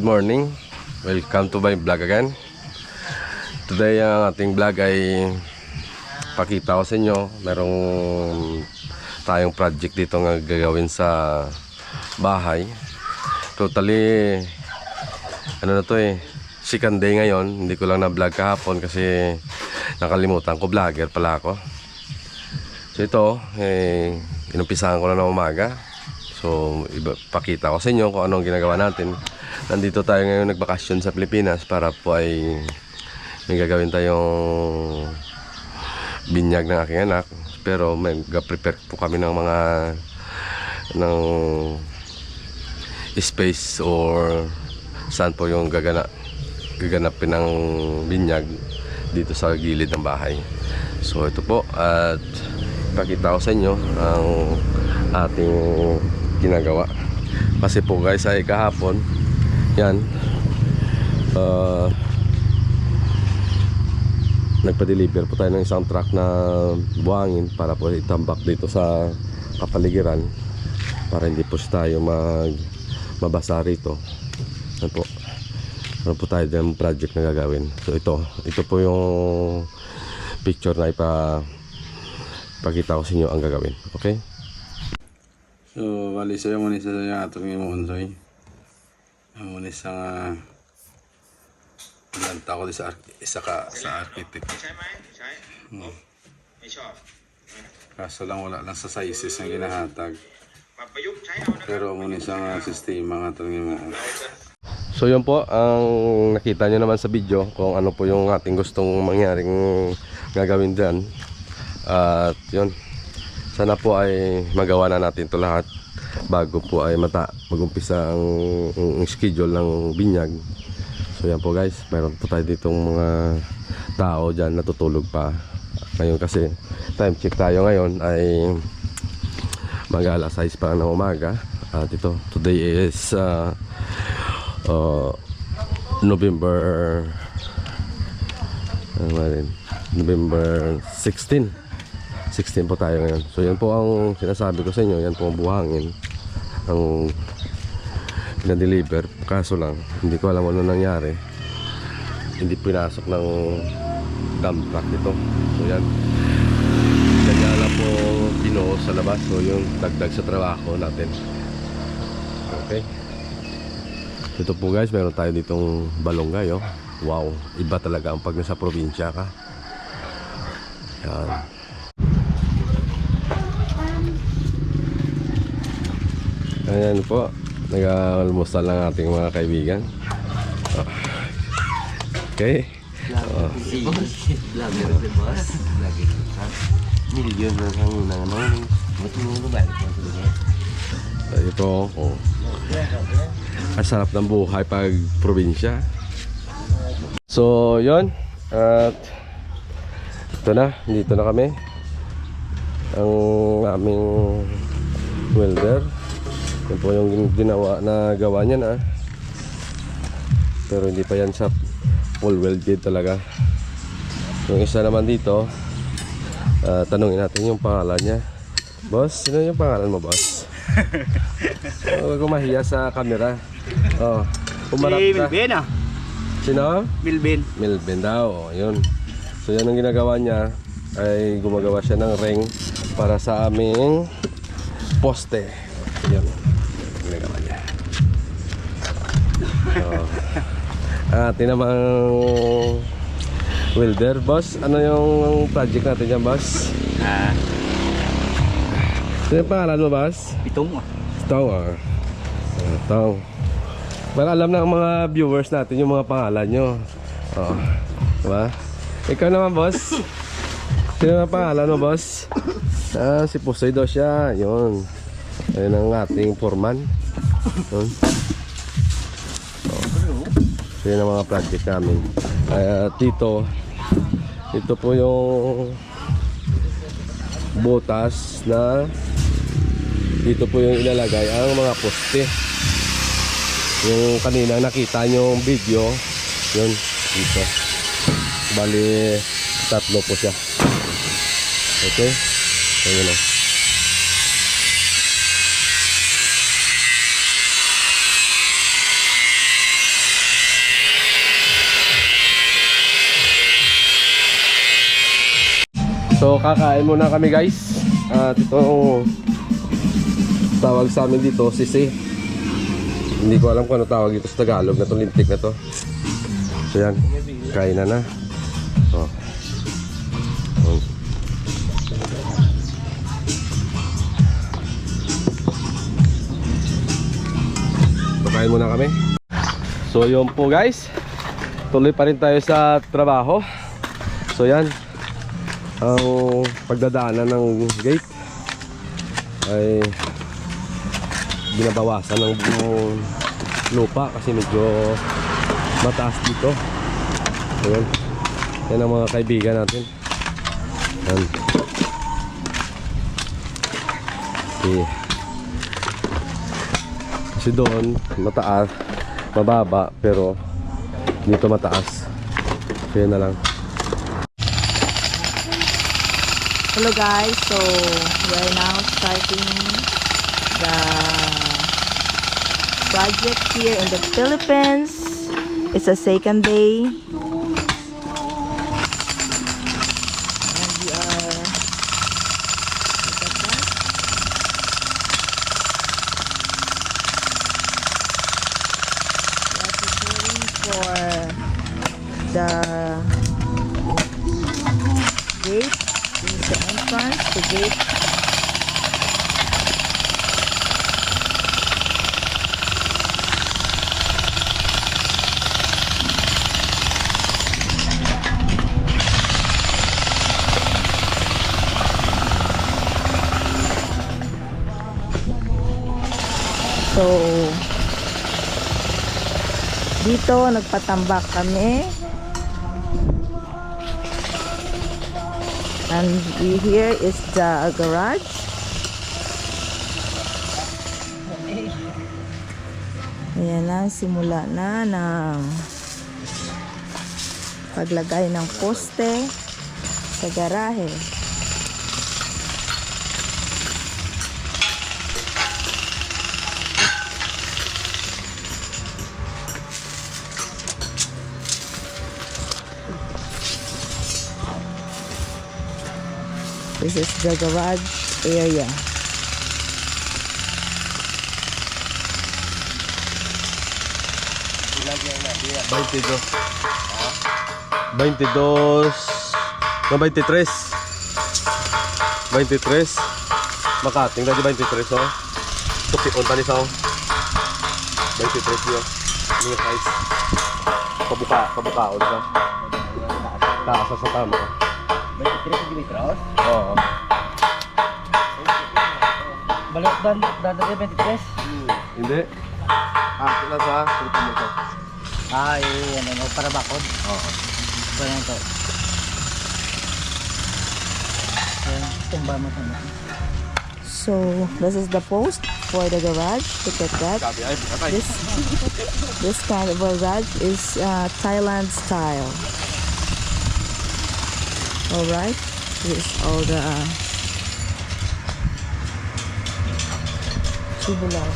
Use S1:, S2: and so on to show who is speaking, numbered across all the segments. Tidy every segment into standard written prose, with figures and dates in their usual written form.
S1: morning, welcome to my vlog again. Today ang ating vlog ay pakita ko sa inyo, merong tayong project dito nga gagawin sa bahay. Totally ano na to second day ngayon. Hindi ko lang na vlog kahapon kasi nakalimutan ko, vlogger pala ako. So ito inumpisahan ko na ng umaga. So pakita ko sa inyo kung anong ginagawa natin. Nandito tayo ngayon nagbakasyon sa Pilipinas para po ay may gagawin tayong binyag ng aking anak. Pero may prepare po kami ng mga space or saan po yung gaganapin ng binyag dito sa gilid ng bahay. So ito po, at pakita ko sa inyo ang ating ginagawa. Kasi po guys ay kahapon yan nagpa-deliver po tayo ng isang truck na buhangin para po itambak dito sa kapaligiran para hindi po tayo mabasa rito. Ano po tayo din project na gagawin. So ito po yung picture na ipakita ko sa inyo ang gagawin. Okay?
S2: So, bali sa'yo muna sa atong imunsoy. Muna sa lanta ko sa architect. Kaso lang wala lang sa sizes na ginahatag. Pero muna sa sistema nga itong imunsoy.
S1: So yun po ang nakita nyo naman sa video kung ano po yung ating gustong mangyaring gagawin dyan. At yun, sana po ay magawa na natin ito lahat bago po ay mag-umpisa ang schedule ng binyag. So yan po guys, mayroon po tayo ditong mga tao dyan natutulog pa. Ngayon kasi time check tayo ngayon ay mag-alas 6 pa ng umaga. At ito, today is November 16 po tayo ngayon. So yan po ang sinasabi ko sa inyo, yan po ang buhangin ang na-deliver. Kaso lang hindi ko alam ano nangyari, hindi pinasok ng dump truck ito. So yan, kanya lang po pinuo sa labas. So yung dagdag sa trabaho natin. Okay, ito po guys, meron tayo ditong balonggay. Wow, iba talaga ang pag nasa probinsya ka. Yan. Ayan po, nag-almusal lang ating mga kaibigan. Okay.
S3: Milyon na ang
S1: Ito, ang sarap ng buhay pag probinsya. So, yon. At ito na, dito na kami. Ang aming welder. Yan po yung gawa niya na. Pero hindi pa yan sa full welded talaga. Yung isa naman dito, tanungin natin yung pangalan niya. Boss, sino yung pangalan mo, boss? Huwag kong mahiya sa camera. Umarap
S3: si
S1: ka.
S3: Milben
S1: Sino?
S3: Milben.
S1: Milben daw, yun. So yan ang ginagawa niya, ay gumagawa siya ng ring para sa aming poste. Yan ang ginagawa niya. Atin namang welder. Boss, ano yung project natin dyan, boss? Sino yung pangalan mo, boss?
S3: Pitong
S1: Tong. Tong. Para alam ng mga viewers natin yung mga pangalan nyo. Diba? Ikaw naman, boss. Sino ang pangalan mo, boss? Si Pusoy daw siya. Yun. Ayun ang ating foreman. Yun. So yun ang mga project namin. Dito, ito po yung butas na dito po yung ilalagay ang mga poste. Yung kanina nakita nyo yung video, yun dito. Bali 3 po siya. Okay, ayun o. So kakain muna kami guys. At itong tawag sa amin dito, sisi. Hindi ko alam kung ano tawag dito sa Tagalog na itong lintik na to. So yan, kain na. Oh. Oh. So kain muna kami. So yun po guys, tuloy pa rin tayo sa trabaho. So yan, ang pagdadaanan ng gate ay binabawasan ng lupa kasi medyo mataas dito. So yan, yan ang mga kaibigan natin. Yan. Kasi doon mataas, mababa, pero dito mataas. Kaya na lang.
S4: Hello guys, so we're now starting the project here in the Philippines. It's a second day. And we are preparing for the gate. This is the entrance, the gate. So, dito nagpatambak kami. And here is the garage. Ayan na, simula na ng paglagay ng poste sa garahe. This is the garage area.
S1: No, 23. Makating tadi 23 oh. Tupi on tadi sao. 23 yo. Ini size. Pabuka on sa. Taas sa tama.
S3: 23 cm.
S1: Oo.
S3: Balik dan 23.
S1: Hindi. Sila sa tupi mo to.
S3: Yan ano para bakod.
S1: Oo.
S3: Ganyan to. Tumba mo sana.
S4: So, this is the post for the garage. Look at that. This kind of garage is Thailand style. Alright, this is all the tubular.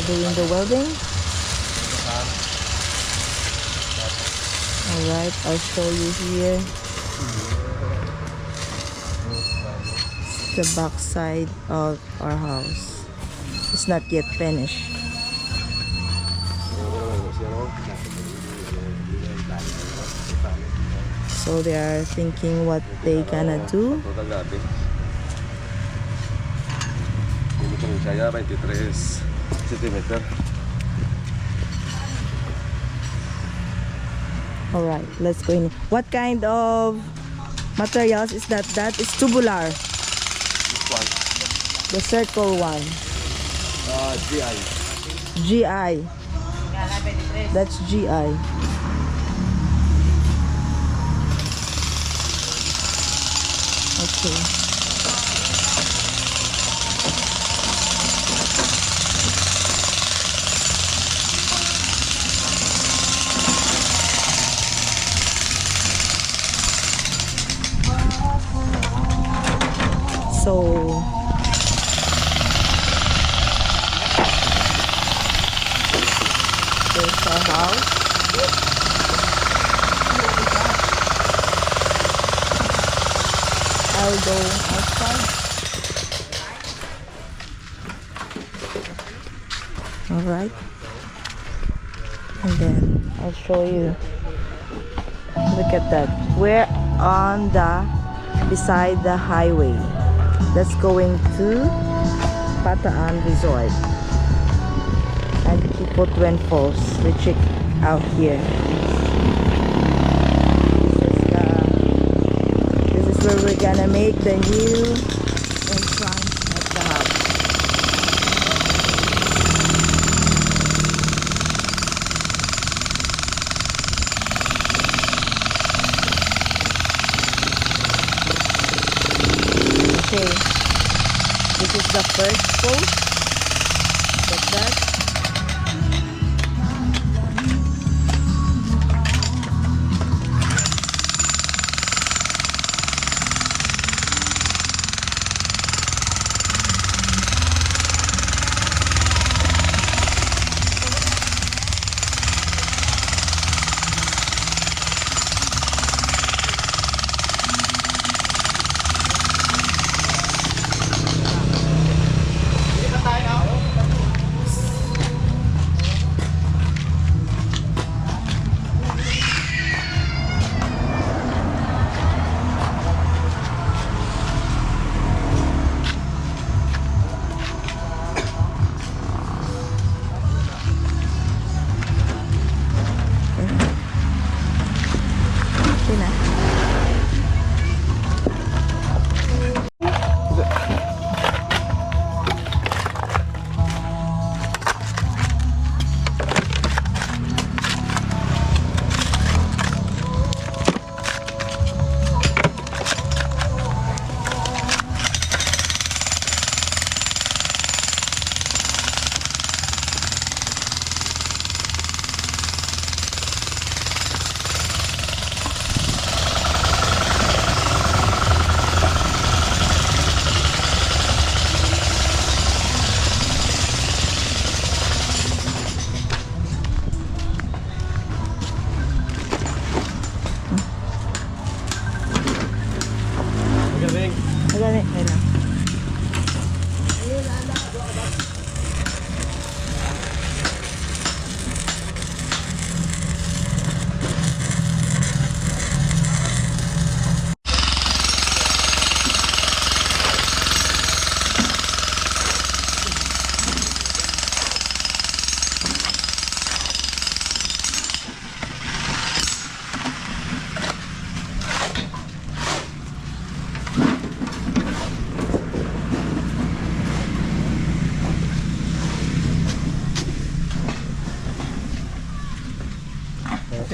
S4: Doing the welding. Alright, I'll show you here. The back side of our house. It's not yet finished. So they are thinking what they gonna do.
S1: Ini kan saya 23 cm.
S4: Alright, let's go in. What kind of materials is that? That is tubular.
S1: This one.
S4: The circle one.
S1: GI.
S4: GI. That's GI. Okay. So house. I'll go outside. Alright. And then I'll show you. Look at that. We're on the beside the highway. That's going to Bataan Resort and Kipotwen Falls. We check out here. This is where we're gonna make the new entrance at the house. Okay, this is the first post. Like that.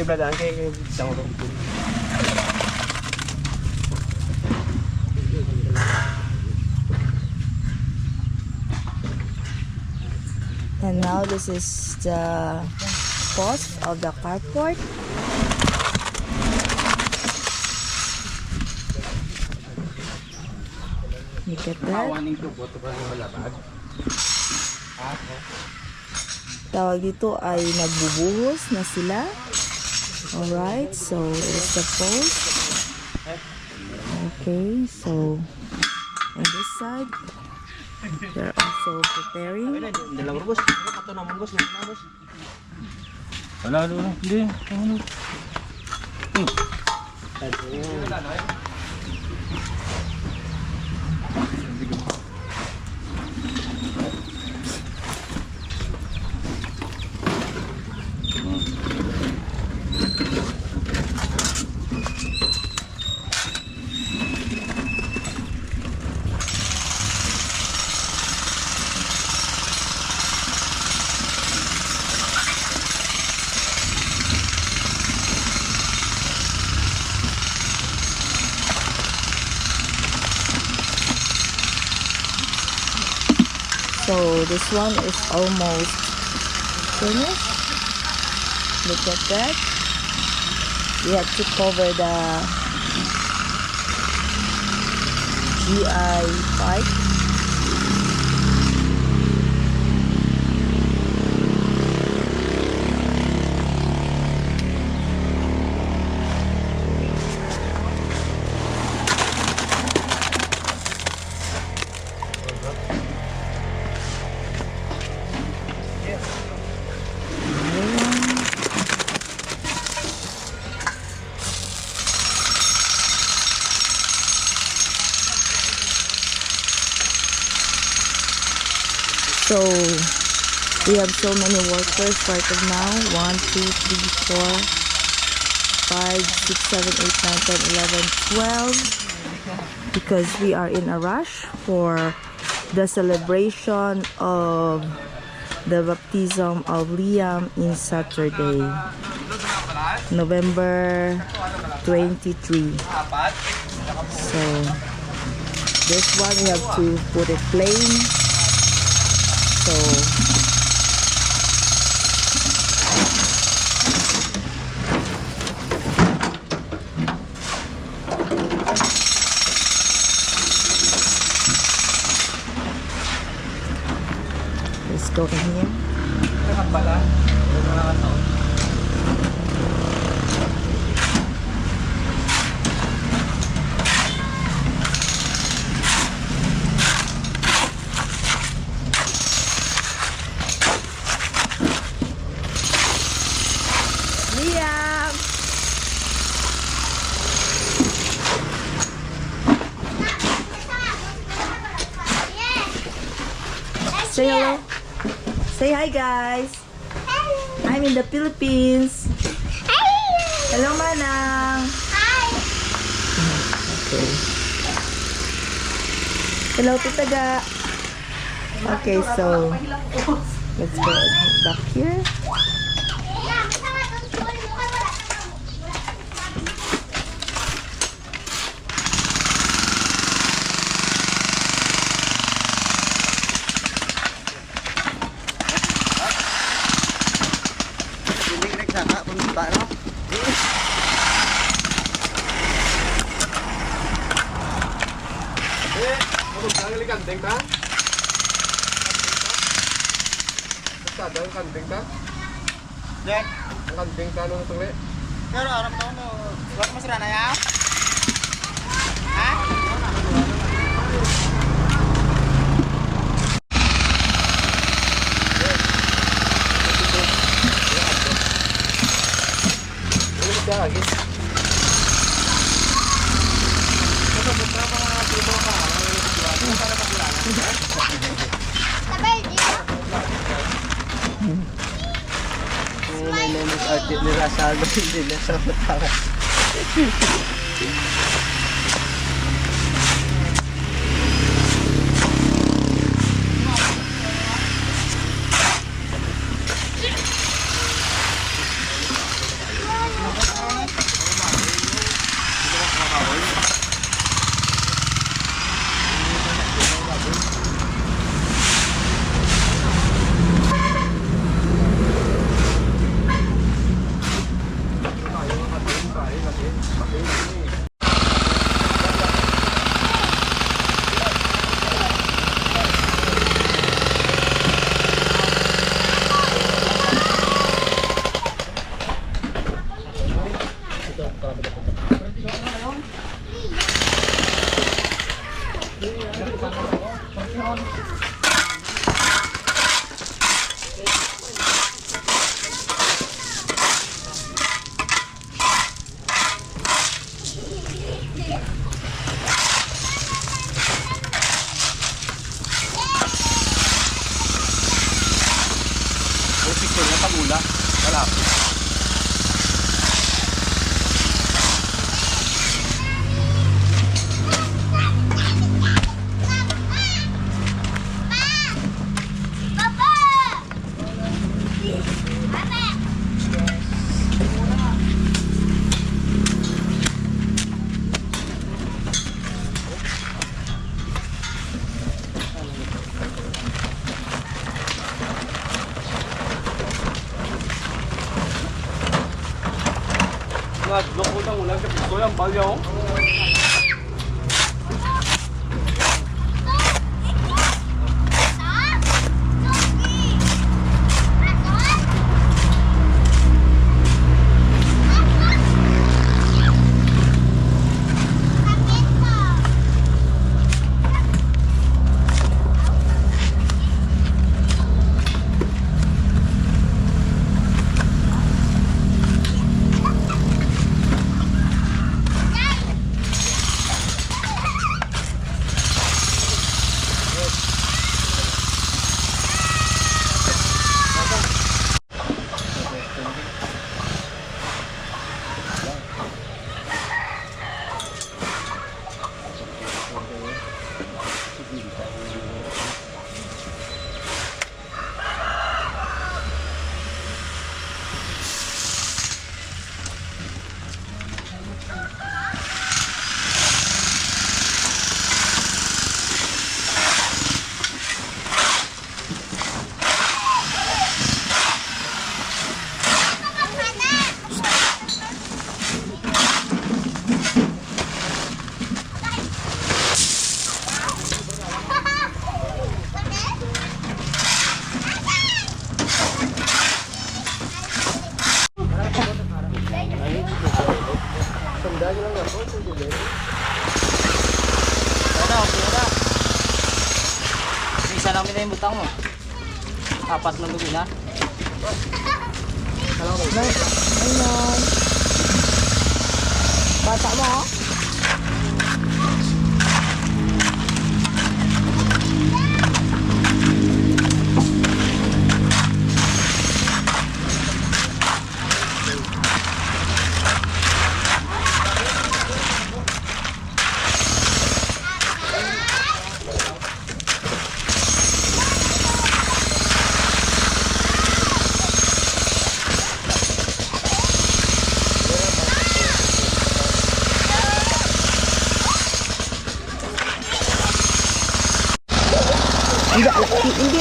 S3: Tibladaan kayo isang ulo.
S4: And now this is the post of the carport. Look at that. Tawag dito ay nagbubuhos na sila. Alright, so it's the post. Okay, so on this side, they're also preparing.
S3: Wala, hindi.
S4: So this one is almost finished. Look at that. We have to cover the GI pipe. So we have so many workers right now. 1, 2, 3, 4, 5, 6, 7, 8, 9, 10, 11, 12. Because we are in a rush for the celebration of the baptism of Liam in Saturday, November 23. So this one we have to put it plain. So let's go in here. Liam! Say hello. Say hi, guys. I'm in the Philippines. Hello, Manang. Okay. Hello, Tita Ga. Okay, so let's go back here.
S3: Kandeng ta? Basta daw kandeng ta? Jack, kandeng ta nung tuli. Pero aram taon no, wala masira na ya? Ha? Lagi. Nirasado hindi na sa matawa. Loko ng ulan sa piso yung balyaw. Pura. Isa lang na yung butang mo. Apat na lugi na.
S4: Ayun. Bata mo, oh. Hindi.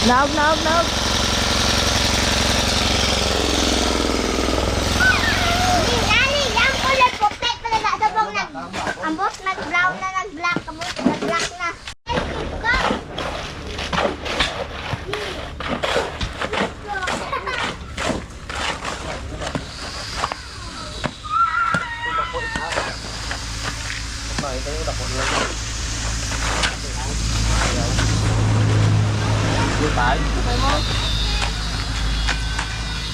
S4: Naog.
S5: Nani, yang kulay puti pala na sabong ambos nag-brown na nag-black, ambos nag-black na. Go!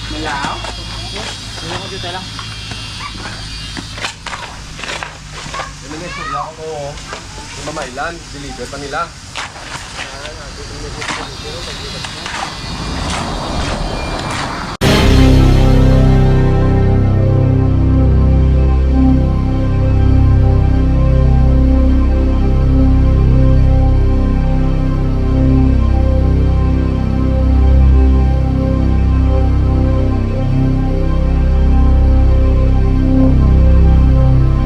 S3: Milaw. Hindi ko dito lang.
S1: Yun na nga, wala ko. Mamailan, deliver pa nila.